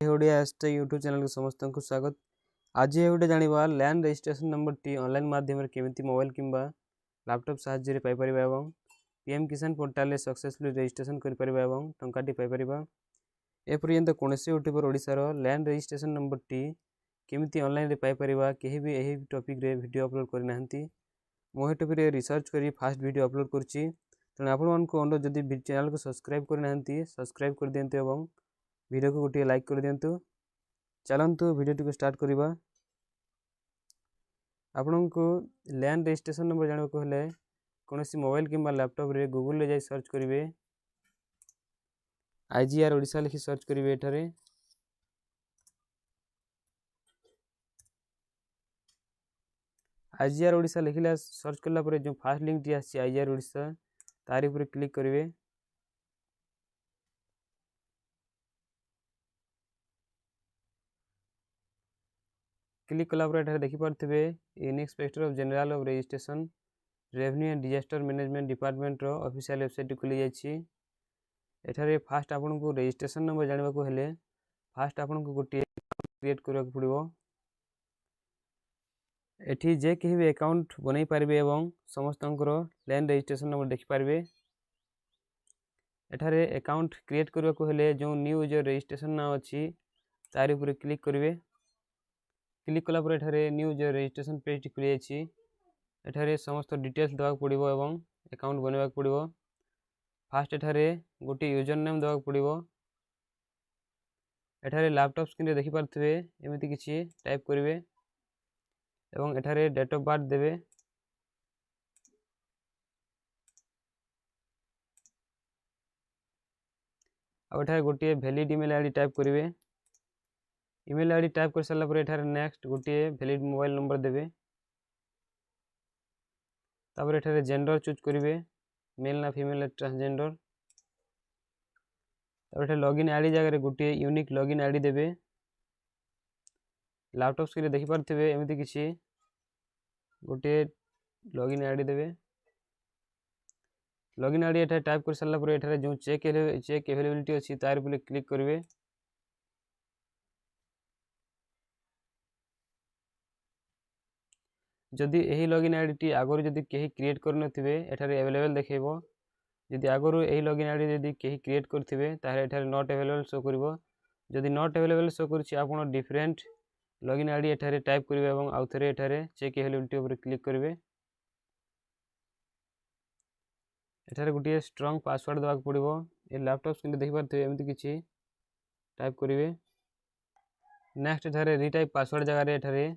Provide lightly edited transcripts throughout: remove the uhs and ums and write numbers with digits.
Odia एसटे YouTube channel को समस्त को स्वागत। आज ये गोटे जाना land registration number T online माध्यम केमी मोबाइल किंबा लैपटॉप साहाय्य पाइपर और पीएम किसान पोर्टाल सक्सेसफुली रजिस्ट्रेशन कर टंकाटी पाइपर। एपर्यंत कौन यूट्यूबर ओडिशार लैंड रजिस्ट्रेशन नंबर टी केमी ऑनलाइन पाइपर कहीं भी यही टॉपिक रे वीडियो अपलोड करना मुझे टॉपिक रिसर्च कर फास्ट वीडियो अपलोड करुँची तेणु आपको अनुरोध जदि चैनल को सब्सक्राइब करना सब्सक्राइब कर दिंतु वीडियो को गोटे लाइक कर दिंतु। चलतु वीडियो को स्टार्ट करवा। आपण को लैंड रजिस्ट्रेशन नंबर जानवा को हेले कौन मोबाइल किंबा लैपटॉप रे गूगल रे जाई सर्च करेंगे आईजीआर ओडिशा लिखि सर्च करेंगे। एठारे आईजीआर ओडिशा लिखिला सर्च करला परे जो फास्ट लिंक टी आसी आईजीआर ओडिशा तारी ऊपर क्लिक करेंगे। क्लिक कलापर देखिपे inspector of general of registration revenue and disaster management department रो ऑफिशियल वेबसाइट खुली जाइए। फास्ट आपन को रजिस्ट्रेशन नंबर जानवा को हेले फास्ट आपन को गोटे क्रिएट करने को पड़ो। एठी जे कहीं भी अकाउंट बन पारे और समस्त लैंड रजिस्ट्रेशन नंबर देखिपारे। एठारे अकाउंट क्रिएट करने को हेले जो न्यू यूजर रजिस्ट्रेशन ना अच्छी तार ऊपर क्लिक करेंगे। क्लिक कलापर एठारे न्यू यूजर रजिस्ट्रेशन पेज खुली जाइए। एठारे समस्त डिटेल्स देवाक पड़ो और अकाउंट बनवाक पड़ो। फास्ट एठारे गोटे यूजर नेम देवाक पड़ो। एठारे लैपटॉप स्क्रीन रे देखि पारथिबे एमिति किछि टाइप करिवे एवं एठारे डेट ऑफ बर्थ देबे। आ एठारे गोटे वैलिड ईमेल आईडी टाइप करिवे। ईमेल आईडी टाइप कर सारला पर एठारे नेक्स्ट गोटे वैलिड मोबाइल नंबर देबे। तापर एठारे जेंडर चूज करिवे मेल ना फीमेल ट्रांसजेंडर। तापर एठारे लॉगिन आईडी जगह गोटे यूनिक लॉगिन आईडी देबे। लैपटॉप स्क्रीन रे देखि पारथिबे एमिति किछि गोटे लॉगिन आईडी देबे। लॉगिन आईडी एठा टाइप कर सारला पर एठारे जो चेक अवेलेबिलिटी अछि तार ऊपर क्लिक करिवे। जदि यही लॉगिन आईडी टी आगु जदि कहीं क्रिएट करनथिबे एठारे अवेलेबल देखेबो। जदि आगु यही लॉगिन आईडी जदि कहीं क्रिएट करथिबे ताहे एठारे नॉट अवेलेबल शो करबो। जदि नॉट अवेलेबल शो करछि आपण डिफरेंट लॉगिन आईडी एठारे टाइप करिवे एवं आउ थरे एठारे चेक अवेलेबिलिटी ऊपर क्लिक करिवे। एठारे गोटे स्ट्रांग पासवर्ड देवाक पड़िबो। ए लैपटॉप स्क्रीन देखि पारथिबे एमिति किछि टाइप करिवे। नेक्स्ट एठारे रीटाइप पासवर्ड जगह रे एठारे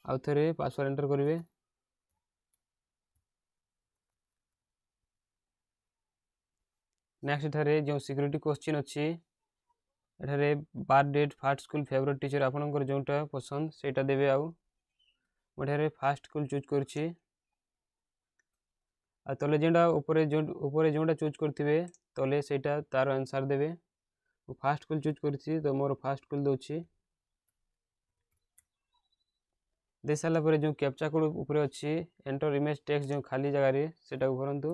आउ थरे पासवर्ड एंटर करिवे। नेक्स्ट एठारे जो सिक्योरिटी क्वेश्चन अछि एठारे birth date first school favourite teacher आपनकर जोंटा पसंद सेटा देबे। आउ एठारे फास्ट स्कूल चूज करछि आ तले जेंडा ऊपर जोंटा चूज करथिबे तले सेटा तार आंसर देबे। फास्ट स्कूल चूज करछि तो मोर फास्ट स्कूल दोछि दे साला पर जो कैप्चा कोड ऊपर अछि एंटर इमेज टेक्स्ट जो खाली जगह रे सेटा को भरंतु।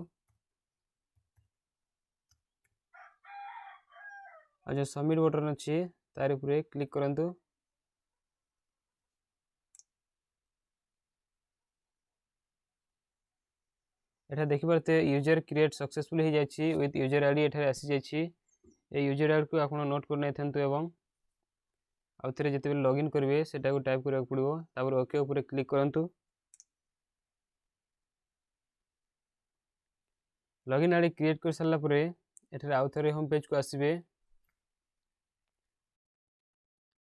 आ जो सबमिट बटन अछि तार ऊपर क्लिक करंतु। एठा देखि पारते यूजर क्रिएट सक्सेसफुल हो जाइछि विथ यूजर आईडी एठारे आसी जाइछि। ए यूजर आईडी को आपण नोट कर नै थंतु एवं आउ थरे जते लॉगिन करिवे सेटा को टाइप करबाक पड़िबो। तापर ओके ऊपर क्लिक करंतु। लॉगिन आईडी क्रिएट कर सारला परे एठारे आउ थरे होम पेज को आसीबे।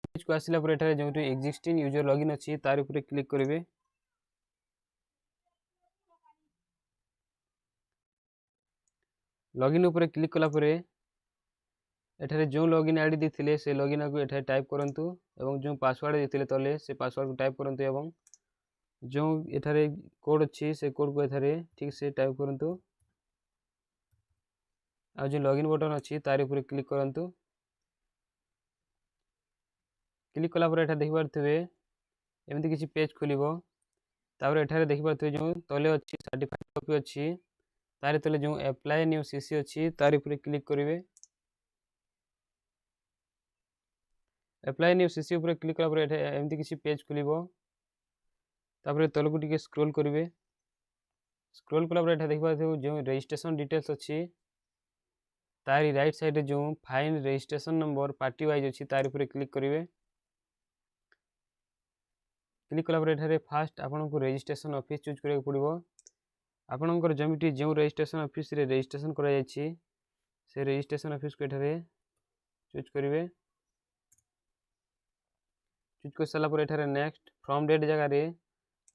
पेज को आसिला परे एठारे जोंटु एक्जिस्टिंग यूजर लॉगिन अछि तार ऊपर क्लिक करिवे। लॉगिन ऊपर क्लिक कला परे एठारे जो लॉगिन आईडी देथिले से लॉगिन को एठारे टाइप करंतु एवं जो पासवर्ड देथिले तले से पासवर्ड को टाइप करंतु एवं जो एठारे कोड अछि से कोड को एठारे ठीक से टाइप करंतु। आ जो लॉगिन बटन अछि तार ऊपर क्लिक करंतु। क्लिक कला पर एठा देखि पारथिबे एमिति किछि पेज खुलिबो। तापर एठारे देखि पारथिबे जो तले अछि सर्टिफाइड कॉपी अछि तारे तले जो अप्लाई न्यू सीसी अछि तार ऊपर क्लिक करिवे। अप्लाई न्यू सीसी ऊपर क्लिक कला पर एमती किसी पेज खुलिबो तापर तलकू टिके स्क्रॉल करिवे स्क्रॉल कला पर देखि पाथो जो रजिस्ट्रेशन डिटेल्स अछि तारी राइट साइड जो find registration number party wise अछि तार ऊपर क्लिक करिवे क्लिक कला पर फास्ट आपन को रजिस्ट्रेशन ऑफिस चूज करके पड़िबो आपनकर जमिटी जो रजिस्ट्रेशन ऑफिस रे रजिस्ट्रेशन करा जायछि से रजिस्ट्रेशन ऑफिस को एठारे चूज करिवे चूज कर साला पर एठारे नेक्स्ट फ्रॉम डेट जगह रे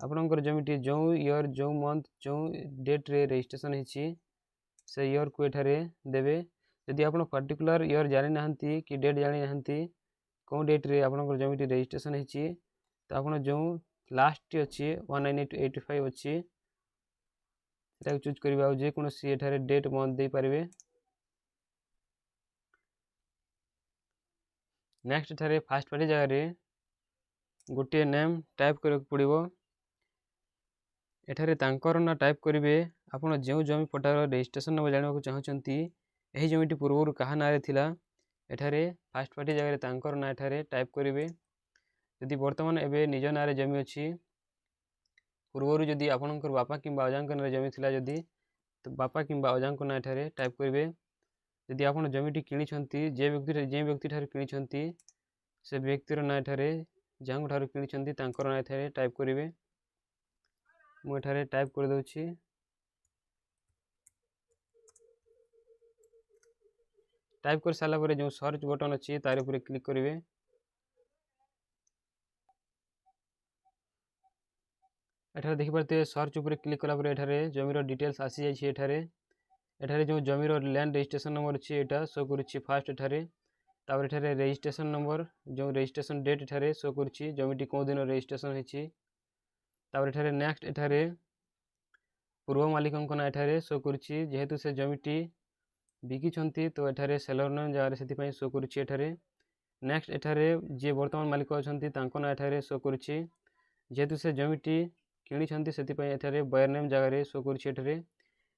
आपनकर जमिटी जो ईयर जो मंथ जो डेट रे रजिस्ट्रेशन हिछि से ईयर को एठारे देबे यदि आपन पर्टिकुलर ईयर जानि नाहंती कि डेट जानि नाहंती को डेट रे आपनकर जमिटी रजिस्ट्रेशन हिछि तो आपन जो लास्ट अछि 1985 अछि सेटा चूज करबा जे कोनो सी एठारे डेट मंथ दे परिबे नेक्स्ट एठारे फास्ट पार्टी जगह रे गोटे नेम टाइप करक पड़िबो एठारे तांकर ना टाइप करिवे आपण जो जमी पटार रजिस्ट्रेशन नंबर जानिबा को चाहचंती एही जमीटी पूर्वरु कहा नारे थिला एठारे फास्ट पार्टी जगह रे तांकर ना एठारे टाइप करिवे यदि वर्तमान एबे निज नारे जमी अछि पूर्वरु जदि आपनकर बापा किंबा अजांक नारे जमी थिला जदि तो बापा किंबा अजांक ना एठारे टाइप करिवे यदि आपण जमीटी किनी छंती जे व्यक्ति ठारे किनी छंती से व्यक्तिर ना एठारे जांग ठारे किनी छंती तांकर ना एठारे टाइप करिवे मु एठारे टाइप कर दउछि टाइप कर साला पर जो सर्च बटन अछि तार ऊपर क्लिक करिवे एठारे देखि परते सर्च ऊपर क्लिक कला पर एठारे जमीर डिटेल्स आसी जाय छि एठारे जो जमीर लैंड रजिस्ट्रेशन नंबर अछि एटा शो करूछि फास्ट एठारे तापर एठारे रजिस्ट्रेशन नंबर जो रजिस्ट्रेशन डेट एठारे शो करूछि जमीटी को दिन रजिस्ट्रेशन हिछि तापर एठारे नेक्स्ट एठारे पूर्व मालिकंक ना एठारे शो करूछि जेहेतु से जमीटी बिकी छंती तो एठारे सेलर नाम जगह सेति पई शो करूछि एठारे नेक्स्ट एठारे जे वर्तमान मालिक अछंती तांको ना एठारे शो करूछि जेहेतु से जमीटी किनी छंती सेति पई एठारे बायर नेम जगह रे शो करूछि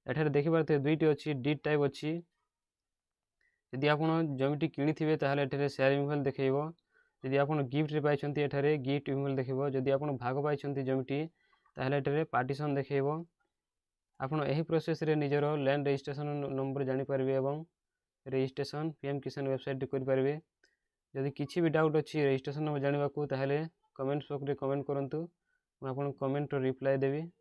एठारे देखि पारते दुईटी अछि डीड टाइप अछि यदि आपण जमीटी किनी थिबे ताहाले एठारे शेयर इमेल देखैबो यदि आपण गिफ्ट रे पाइ छंती एठारे गिफ्ट इमेल देखैबो यदि आपण भाग पाइ छंती जमीटी ताहाले एठारे पार्टीशन देखैबो आपण एही प्रोसेस रे निजरो लैंड रजिस्ट्रेशन नंबर जानि पारबे एवं रजिस्ट्रेशन पीएम किसान वेबसाइट कर पारबे यदि किछि भी डाउट अछि रजिस्ट्रेशन नंबर जानिबा को ताहाले कमेंट बॉक्स रे कमेंट करंतु म आपण कमेंट रो रिप्लाई देबी।